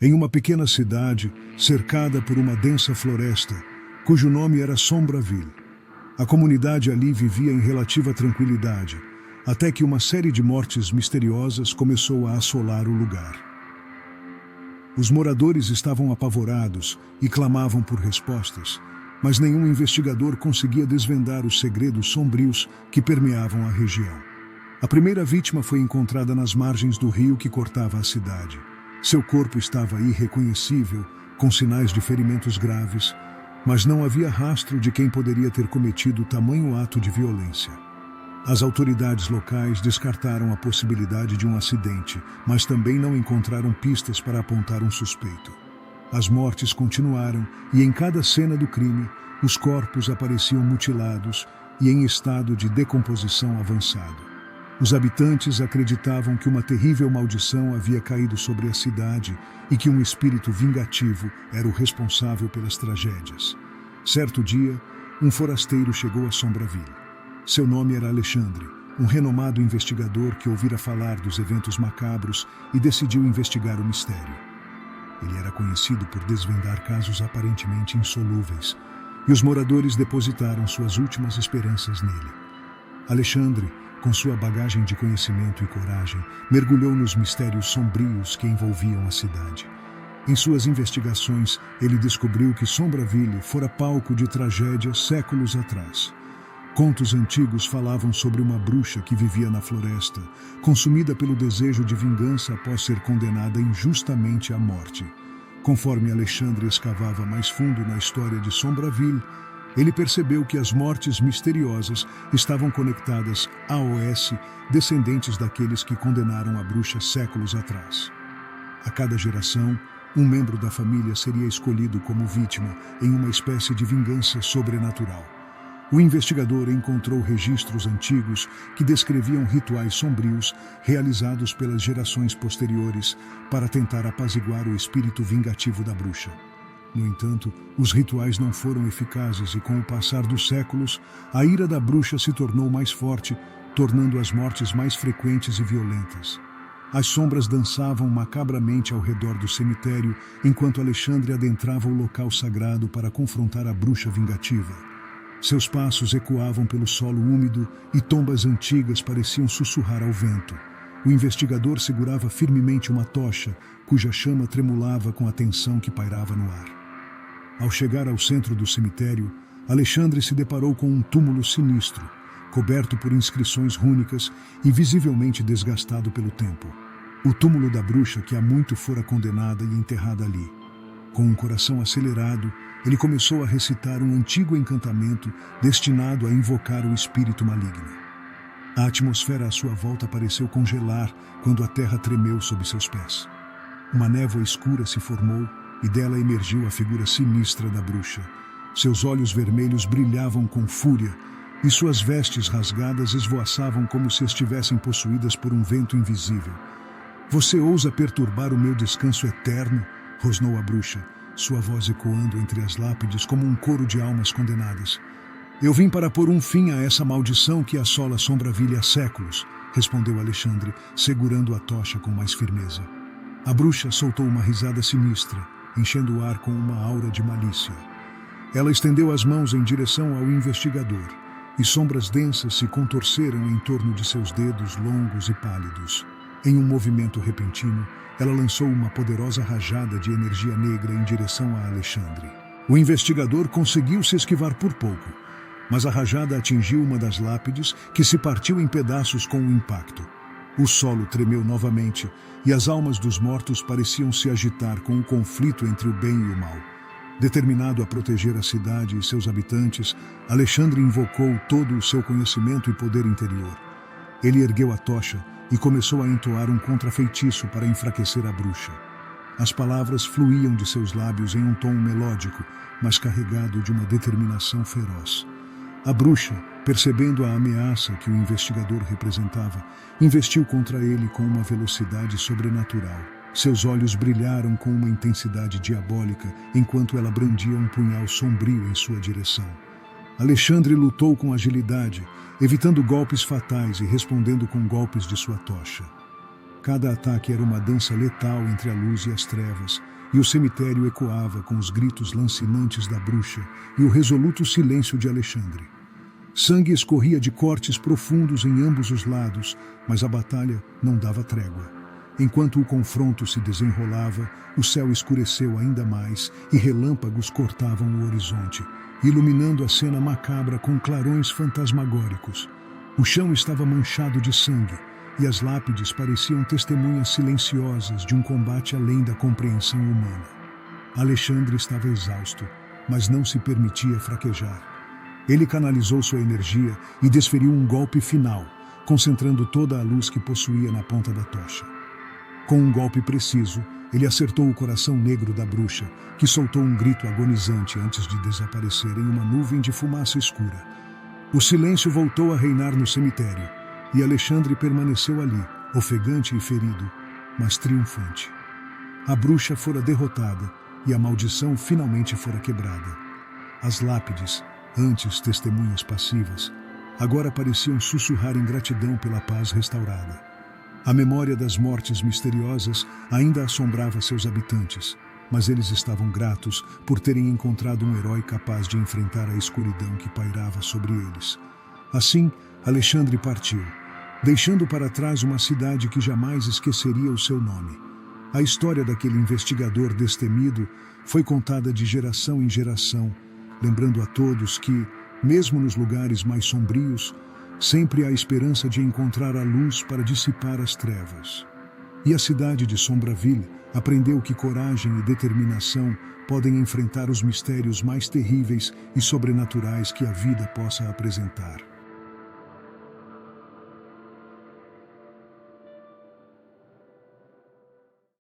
em uma pequena cidade cercada por uma densa floresta, cujo nome era Sombraville. A comunidade ali vivia em relativa tranquilidade, até que uma série de mortes misteriosas começou a assolar o lugar. Os moradores estavam apavorados e clamavam por respostas, mas nenhum investigador conseguia desvendar os segredos sombrios que permeavam a região. A primeira vítima foi encontrada nas margens do rio que cortava a cidade. Seu corpo estava irreconhecível, com sinais de ferimentos graves, mas não havia rastro de quem poderia ter cometido tamanho ato de violência. As autoridades locais descartaram a possibilidade de um acidente, mas também não encontraram pistas para apontar um suspeito. As mortes continuaram e em cada cena do crime, os corpos apareciam mutilados e em estado de decomposição avançado. Os habitantes acreditavam que uma terrível maldição havia caído sobre a cidade e que um espírito vingativo era o responsável pelas tragédias. Certo dia, um forasteiro chegou a Sombraville. Seu nome era Alexandre, um renomado investigador que ouvira falar dos eventos macabros e decidiu investigar o mistério. Ele era conhecido por desvendar casos aparentemente insolúveis, e os moradores depositaram suas últimas esperanças nele. Alexandre, com sua bagagem de conhecimento e coragem, mergulhou nos mistérios sombrios que envolviam a cidade. Em suas investigações, ele descobriu que Sombraville fora palco de tragédias séculos atrás. Contos antigos falavam sobre uma bruxa que vivia na floresta, consumida pelo desejo de vingança após ser condenada injustamente à morte. Conforme Alexandre escavava mais fundo na história de Sombraville, ele percebeu que as mortes misteriosas estavam conectadas a OS, descendentes daqueles que condenaram a bruxa séculos atrás. A cada geração, um membro da família seria escolhido como vítima em uma espécie de vingança sobrenatural. O investigador encontrou registros antigos que descreviam rituais sombrios realizados pelas gerações posteriores para tentar apaziguar o espírito vingativo da bruxa. No entanto, os rituais não foram eficazes e, com o passar dos séculos, a ira da bruxa se tornou mais forte, tornando as mortes mais frequentes e violentas. As sombras dançavam macabramente ao redor do cemitério, enquanto Alexandre adentrava o local sagrado para confrontar a bruxa vingativa. Seus passos ecoavam pelo solo úmido e tombas antigas pareciam sussurrar ao vento. O investigador segurava firmemente uma tocha, cuja chama tremulava com a tensão que pairava no ar. Ao chegar ao centro do cemitério, Alexandre se deparou com um túmulo sinistro, coberto por inscrições rúnicas e visivelmente desgastado pelo tempo. O túmulo da bruxa que há muito fora condenada e enterrada ali. Com um coração acelerado, ele começou a recitar um antigo encantamento destinado a invocar o espírito maligno. A atmosfera à sua volta pareceu congelar quando a terra tremeu sob seus pés. Uma névoa escura se formou e dela emergiu a figura sinistra da bruxa. Seus olhos vermelhos brilhavam com fúria e suas vestes rasgadas esvoaçavam como se estivessem possuídas por um vento invisível. "Você ousa perturbar o meu descanso eterno?", rosnou a bruxa, sua voz ecoando entre as lápides como um coro de almas condenadas. "Eu vim para pôr um fim a essa maldição que assola Sombraville há séculos", respondeu Alexandre, segurando a tocha com mais firmeza. A bruxa soltou uma risada sinistra, enchendo o ar com uma aura de malícia. Ela estendeu as mãos em direção ao investigador, e sombras densas se contorceram em torno de seus dedos longos e pálidos. Em um movimento repentino, ela lançou uma poderosa rajada de energia negra em direção a Alexandre. O investigador conseguiu se esquivar por pouco, mas a rajada atingiu uma das lápides, que se partiu em pedaços com o impacto. O solo tremeu novamente e as almas dos mortos pareciam se agitar com o conflito entre o bem e o mal. Determinado a proteger a cidade e seus habitantes, Alexandre invocou todo o seu conhecimento e poder interior. Ele ergueu a tocha e começou a entoar um contrafeitiço para enfraquecer a bruxa. As palavras fluíam de seus lábios em um tom melódico, mas carregado de uma determinação feroz. A bruxa, percebendo a ameaça que o investigador representava, investiu contra ele com uma velocidade sobrenatural. Seus olhos brilharam com uma intensidade diabólica enquanto ela brandia um punhal sombrio em sua direção. Alexandre lutou com agilidade, evitando golpes fatais e respondendo com golpes de sua tocha. Cada ataque era uma dança letal entre a luz e as trevas, e o cemitério ecoava com os gritos lancinantes da bruxa e o resoluto silêncio de Alexandre. Sangue escorria de cortes profundos em ambos os lados, mas a batalha não dava trégua. Enquanto o confronto se desenrolava, o céu escureceu ainda mais e relâmpagos cortavam o horizonte, iluminando a cena macabra com clarões fantasmagóricos. O chão estava manchado de sangue, e as lápides pareciam testemunhas silenciosas de um combate além da compreensão humana. Alexandre estava exausto, mas não se permitia fraquejar. Ele canalizou sua energia e desferiu um golpe final, concentrando toda a luz que possuía na ponta da tocha. Com um golpe preciso, ele acertou o coração negro da bruxa, que soltou um grito agonizante antes de desaparecer em uma nuvem de fumaça escura. O silêncio voltou a reinar no cemitério, e Alexandre permaneceu ali, ofegante e ferido, mas triunfante. A bruxa fora derrotada e a maldição finalmente fora quebrada. As lápides, antes testemunhas passivas, agora pareciam sussurrar em gratidão pela paz restaurada. A memória das mortes misteriosas ainda assombrava seus habitantes, mas eles estavam gratos por terem encontrado um herói capaz de enfrentar a escuridão que pairava sobre eles. Assim, Alexandre partiu, deixando para trás uma cidade que jamais esqueceria o seu nome. A história daquele investigador destemido foi contada de geração em geração, lembrando a todos que, mesmo nos lugares mais sombrios, sempre há esperança de encontrar a luz para dissipar as trevas. E a cidade de Sombraville aprendeu que coragem e determinação podem enfrentar os mistérios mais terríveis e sobrenaturais que a vida possa apresentar.